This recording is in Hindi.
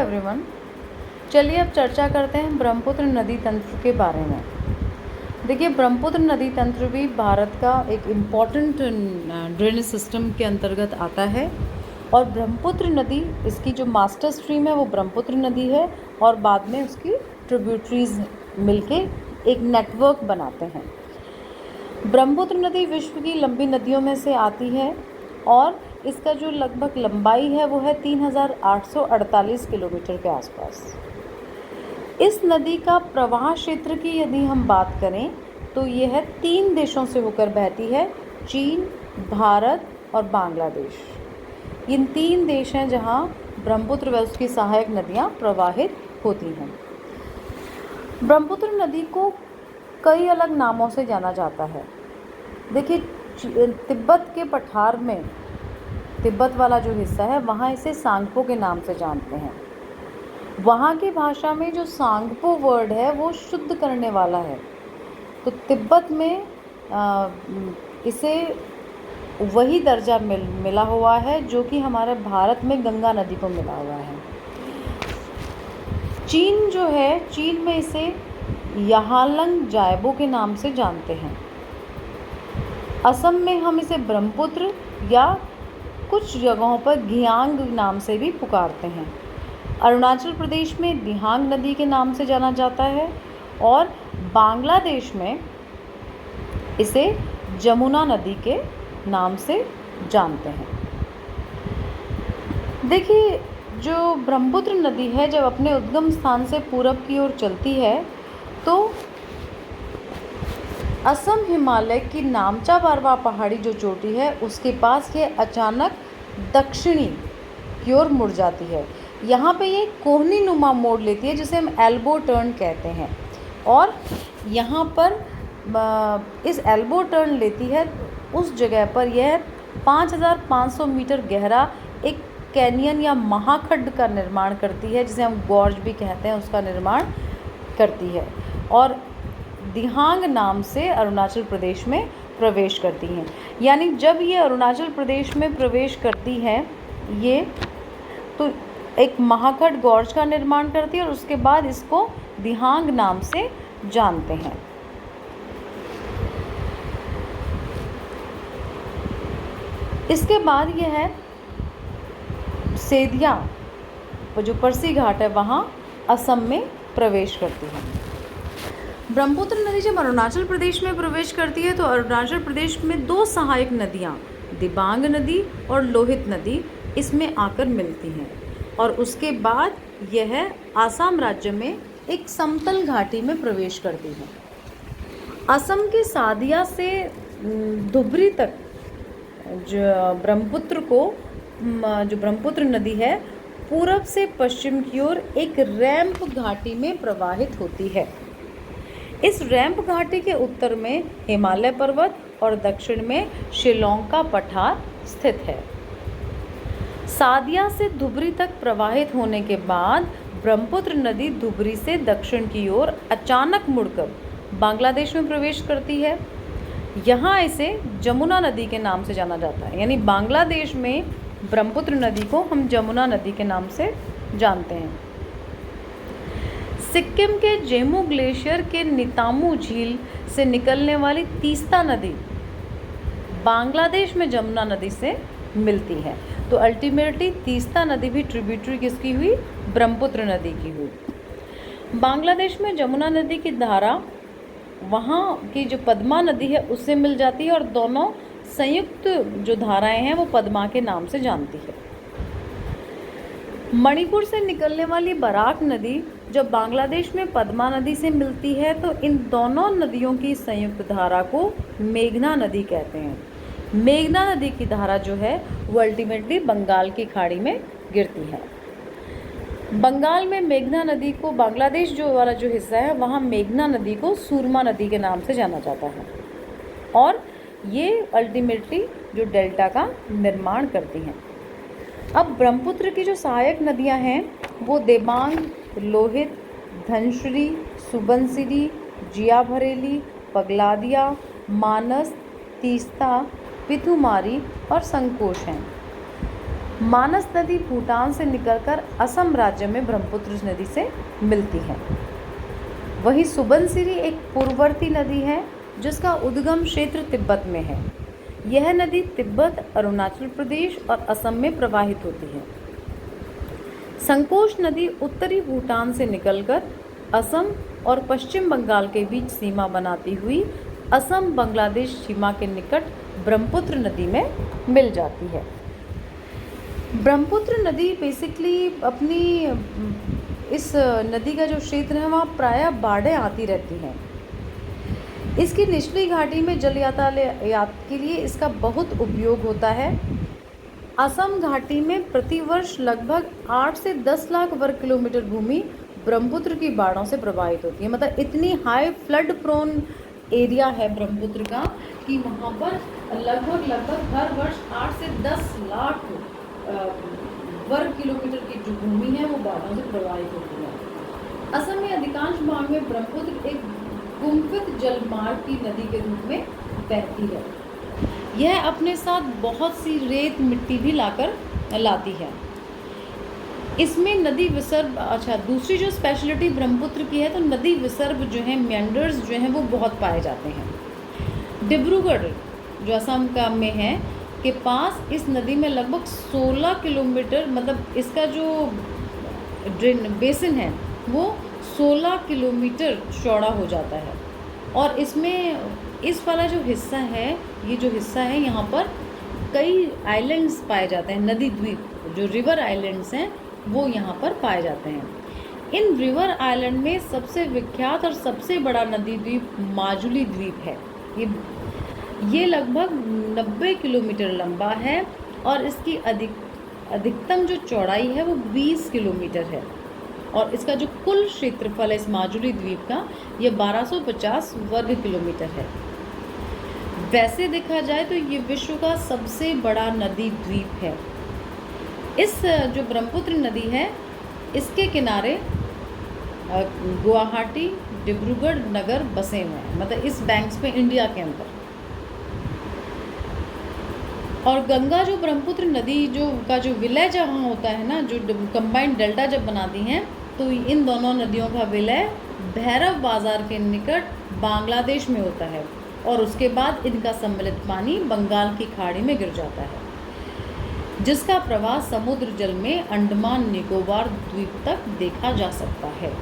एवरीवन। चलिए अब चर्चा करते हैं ब्रह्मपुत्र नदी तंत्र के बारे में। देखिए, ब्रह्मपुत्र नदी तंत्र भी भारत का एक इम्पॉर्टेंट ड्रेनेज सिस्टम के अंतर्गत आता है और ब्रह्मपुत्र नदी, इसकी जो मास्टर स्ट्रीम है वो ब्रह्मपुत्र नदी है और बाद में उसकी ट्रिब्यूटरीज मिलके एक नेटवर्क बनाते हैं। ब्रह्मपुत्र नदी विश्व की लंबी नदियों में से आती है और इसका जो लगभग लंबाई है वो है 3848 किलोमीटर के आसपास। इस नदी का प्रवाह क्षेत्र की यदि हम बात करें तो ये है 3 देशों से होकर बहती है, चीन, भारत और बांग्लादेश। इन 3 देश हैं जहां ब्रह्मपुत्र व उसकी सहायक नदियां प्रवाहित होती हैं। ब्रह्मपुत्र नदी को कई अलग नामों से जाना जाता है। देखिए, तिब्बत के पठार में, तिब्बत वाला जो हिस्सा है वहाँ इसे सांगपो के नाम से जानते हैं। वहाँ की भाषा में जो सांगपो वर्ड है वो शुद्ध करने वाला है, तो तिब्बत में इसे वही दर्जा मिला हुआ है जो कि हमारे भारत में गंगा नदी को मिला हुआ है। चीन जो है, चीन में इसे याहालंग जायबो के नाम से जानते हैं। असम में हम इसे ब्रह्मपुत्र या कुछ जगहों पर घियांग नाम से भी पुकारते हैं। अरुणाचल प्रदेश में दिहांग नदी के नाम से जाना जाता है और बांग्लादेश में इसे जमुना नदी के नाम से जानते हैं। देखिए, जो ब्रह्मपुत्र नदी है जब अपने उद्गम स्थान से पूरब की ओर चलती है तो असम हिमालय की नामचा बारवा पहाड़ी जो चोटी है उसके पास ये अचानक दक्षिणी की ओर मुड़ जाती है। यहाँ पे ये कोहनी नुमा मोड़ लेती है जिसे हम एल्बो टर्न कहते हैं और यहाँ पर इस एल्बो टर्न लेती है उस जगह पर यह 5500 मीटर गहरा एक कैनियन या महाखड्ड का निर्माण करती है, जिसे हम गॉर्ज भी कहते हैं, उसका निर्माण करती है और दिहांग नाम से अरुणाचल प्रदेश में प्रवेश करती हैं। यानी जब ये अरुणाचल प्रदेश में प्रवेश करती है ये तो एक महाखड्ड गॉर्ज का निर्माण करती है और उसके बाद इसको दिहांग नाम से जानते हैं। इसके बाद यह है सेदिया, वो जो परसी घाट है वहाँ असम में प्रवेश करती है। ब्रह्मपुत्र नदी जब अरुणाचल प्रदेश में प्रवेश करती है तो अरुणाचल प्रदेश में 2 सहायक नदियाँ दिबांग नदी और लोहित नदी इसमें आकर मिलती हैं और उसके बाद यह आसाम राज्य में एक समतल घाटी में प्रवेश करती है। असम के सादिया से धुबरी तक जो ब्रह्मपुत्र नदी है पूरब से पश्चिम की ओर एक रैंप घाटी में प्रवाहित होती है। इस रैंप घाटी के उत्तर में हिमालय पर्वत और दक्षिण में शिलोंग का पठार स्थित है। सादिया से धुबरी तक प्रवाहित होने के बाद ब्रह्मपुत्र नदी धुबरी से दक्षिण की ओर अचानक मुड़कर बांग्लादेश में प्रवेश करती है। यहाँ इसे जमुना नदी के नाम से जाना जाता है, यानी बांग्लादेश में ब्रह्मपुत्र नदी को हम जमुना नदी के नाम से जानते हैं। सिक्किम के जेमू ग्लेशियर के नितामू झील से निकलने वाली तीस्ता नदी बांग्लादेश में जमुना नदी से मिलती है, तो अल्टीमेटली तीस्ता नदी भी ट्रिब्यूटरी किसकी हुई? ब्रह्मपुत्र नदी की हुई। बांग्लादेश में जमुना नदी की धारा वहाँ की जो पद्मा नदी है उससे मिल जाती है और दोनों संयुक्त जो धाराएं हैं वो पद्मा के नाम से जानती है। मणिपुर से निकलने वाली बराक नदी जब बांग्लादेश में पद्मा नदी से मिलती है तो इन दोनों नदियों की संयुक्त धारा को मेघना नदी कहते हैं। मेघना नदी की धारा जो है वो अल्टीमेटली बंगाल की खाड़ी में गिरती है। बंगाल में मेघना नदी को, बांग्लादेश जो वाला जो हिस्सा है वहाँ मेघना नदी को सूरमा नदी के नाम से जाना जाता है और ये अल्टीमेटली जो डेल्टा का निर्माण करती हैं। अब ब्रह्मपुत्र की जो सहायक नदियाँ हैं वो देबांग, लोहित, धनश्री, सुबनसिरी, जिया भरेली, पगलादिया, मानस, तीस्ता, पिथुमारी और संकोश हैं। मानस नदी भूटान से निकलकर असम राज्य में ब्रह्मपुत्र नदी से मिलती है। वहीं सुबनसिरी एक पूर्ववर्ती नदी है जिसका उद्गम क्षेत्र तिब्बत में है। यह नदी तिब्बत, अरुणाचल प्रदेश और असम में प्रवाहित होती है। संकोश नदी उत्तरी भूटान से निकलकर असम और पश्चिम बंगाल के बीच सीमा बनाती हुई असम बांग्लादेश सीमा के निकट ब्रह्मपुत्र नदी में मिल जाती है। ब्रह्मपुत्र नदी बेसिकली अपनी इस नदी का जो क्षेत्र है वहाँ प्रायः बाढ़ें आती रहती हैं। इसकी निचली घाटी में जल यातायात के लिए इसका बहुत उपयोग होता है। असम घाटी में प्रतिवर्ष लगभग 8 से 10 लाख वर्ग किलोमीटर भूमि ब्रह्मपुत्र की बाढ़ों से प्रभावित होती है। मतलब इतनी हाई फ्लड प्रोन एरिया है ब्रह्मपुत्र का कि वहाँ पर लगभग हर वर्ष 8 से 10 लाख वर्ग किलोमीटर की जो भूमि है वो बाढ़ों से प्रभावित होती है। असम में अधिकांश भाग में ब्रह्मपुत्र एक गुम्फित जलमार्ग की नदी के रूप में बहती है। यह अपने साथ बहुत सी रेत मिट्टी भी लाती है। इसमें नदी विसर्ग, दूसरी जो स्पेशलिटी ब्रह्मपुत्र की है तो नदी विसर्ग जो है, मेंडर्स जो हैं वो बहुत पाए जाते हैं। डिब्रूगढ़ जो असम का में है के पास इस नदी में लगभग 16 किलोमीटर, मतलब इसका जो ड्रेन बेसिन है वो 16 किलोमीटर चौड़ा हो जाता है। और इसमें इस वाला जो हिस्सा है, ये जो हिस्सा है यहाँ पर कई आइलैंड्स पाए जाते हैं। नदी द्वीप जो रिवर आइलैंड्स हैं वो यहाँ पर पाए जाते हैं। इन रिवर आइलैंड में सबसे विख्यात और सबसे बड़ा नदी द्वीप माजुली द्वीप है। ये लगभग 90 किलोमीटर लंबा है और इसकी अधिकतम जो चौड़ाई है वो 20 किलोमीटर है। और इसका जो कुल क्षेत्रफल है इस माजुली द्वीप का, ये 1250 वर्ग किलोमीटर है। वैसे देखा जाए तो ये विश्व का सबसे बड़ा नदी द्वीप है। इस जो ब्रह्मपुत्र नदी है इसके किनारे गुवाहाटी, डिब्रूगढ़ नगर बसे हुए हैं, मतलब इस बैंक्स पे इंडिया के अंदर। और गंगा जो ब्रह्मपुत्र नदी जो विलय जहाँ होता है ना, जो कंबाइंड डेल्टा जब बनाती हैं तो इन दोनों नदियों का विलय भैरव बाजार के निकट बांग्लादेश में होता है और उसके बाद इनका सम्मिलित पानी बंगाल की खाड़ी में गिर जाता है, जिसका प्रवाह समुद्र जल में अंडमान निकोबार द्वीप तक देखा जा सकता है।